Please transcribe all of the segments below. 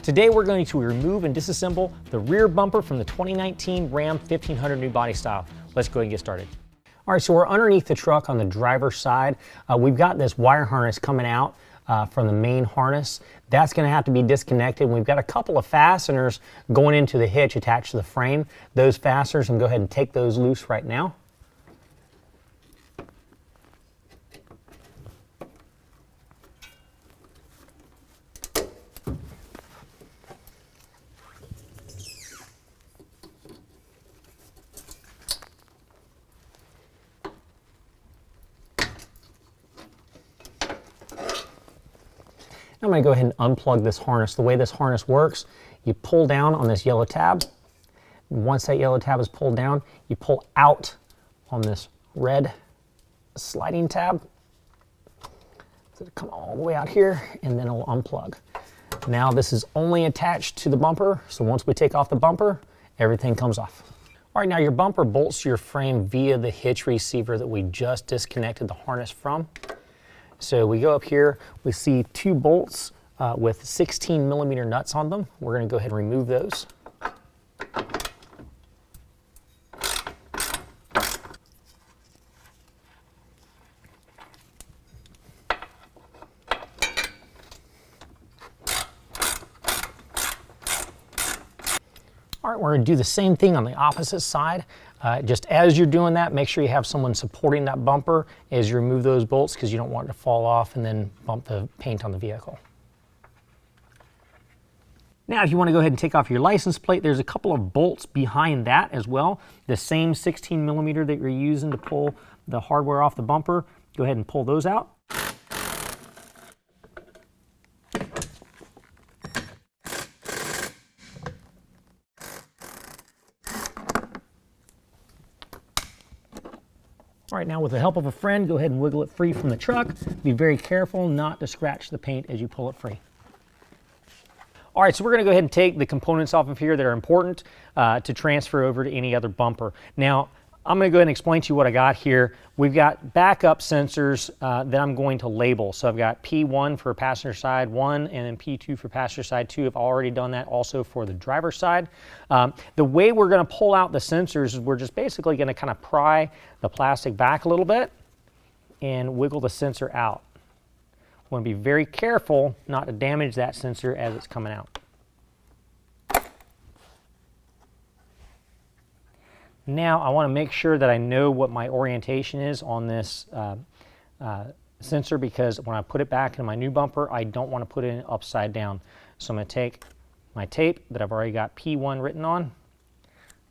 Today we're going to remove and disassemble the rear bumper from the 2019 Ram 1500 new body style. Let's go ahead and get started. All right, so we're underneath the truck on the driver's side. We've got this wire harness coming out from the main harness. That's going to have to be disconnected. We've got a couple of fasteners going into the hitch attached to the frame. Those fasteners, I'm going to go ahead and take those loose right now. I'm going to go ahead and unplug this harness. The way this harness works, you pull down on this yellow tab. Once that yellow tab is pulled down, you pull out on this red sliding tab. So it'll come all the way out here, and then it'll unplug. Now this is only attached to the bumper, so once we take off the bumper, everything comes off. All right, now your bumper bolts to your frame via the hitch receiver that we just disconnected the harness from. So we go up here, we see two bolts with 16mm nuts on them. We're going to go ahead and remove those. All right, we're going to do the same thing on the opposite side. Just as you're doing that, make sure you have someone supporting that bumper as you remove those bolts, because you don't want it to fall off and then bump the paint on the vehicle. Now, if you want to go ahead and take off your license plate, there's a couple of bolts behind that as well. The same 16mm that you're using to pull the hardware off the bumper, go ahead and pull those out. All right, now with the help of a friend, go ahead and wiggle it free from the truck. Be very careful not to scratch the paint as you pull it free. All right, so we're going to go ahead and take the components off of here that are important to transfer over to any other bumper. Now, I'm going to go ahead and explain to you what I got here. We've got backup sensors that I'm going to label. So I've got P1 for passenger side 1 and then P2 for passenger side 2. I've already done that also for the driver's side. The way we're going to pull out the sensors is we're just basically going to kind of pry the plastic back a little bit and wiggle the sensor out. We want to be very careful not to damage that sensor as it's coming out. Now I want to make sure that I know what my orientation is on this sensor, because when I put it back in my new bumper, I don't want to put it upside down. So I'm going to take my tape that I've already got P1 written on. I'm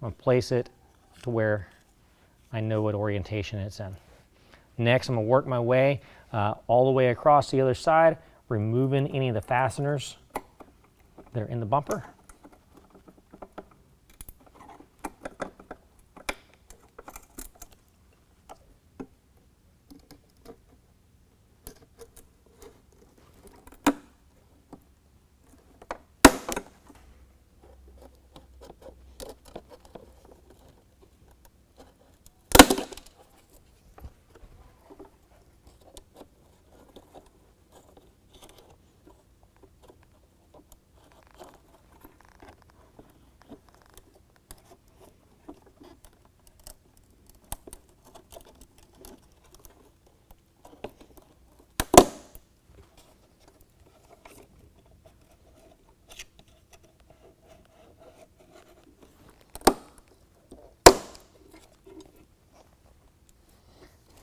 going to place it to where I know what orientation it's in. Next, I'm going to work my way all the way across the other side, removing any of the fasteners that are in the bumper.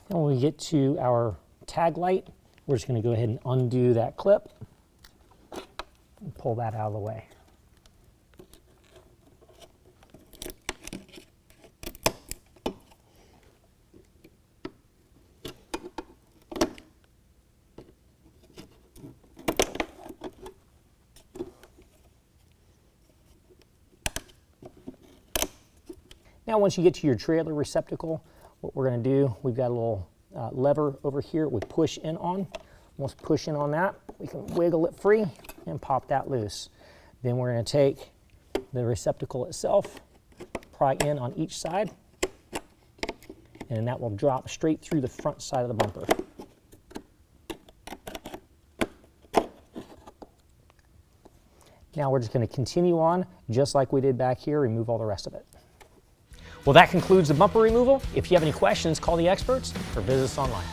And when we get to our tag light, we're just going to go ahead and undo that clip and pull that out of the way. Now once you get to your trailer receptacle, what we're going to do, we've got a little lever over here we push in on. Once we push in on that, we can wiggle it free and pop that loose. Then we're going to take the receptacle itself, pry in on each side, and that will drop straight through the front side of the bumper. Now we're just going to continue on just like we did back here, remove all the rest of it. Well, that concludes the bumper removal. If you have any questions, call the experts or visit us online.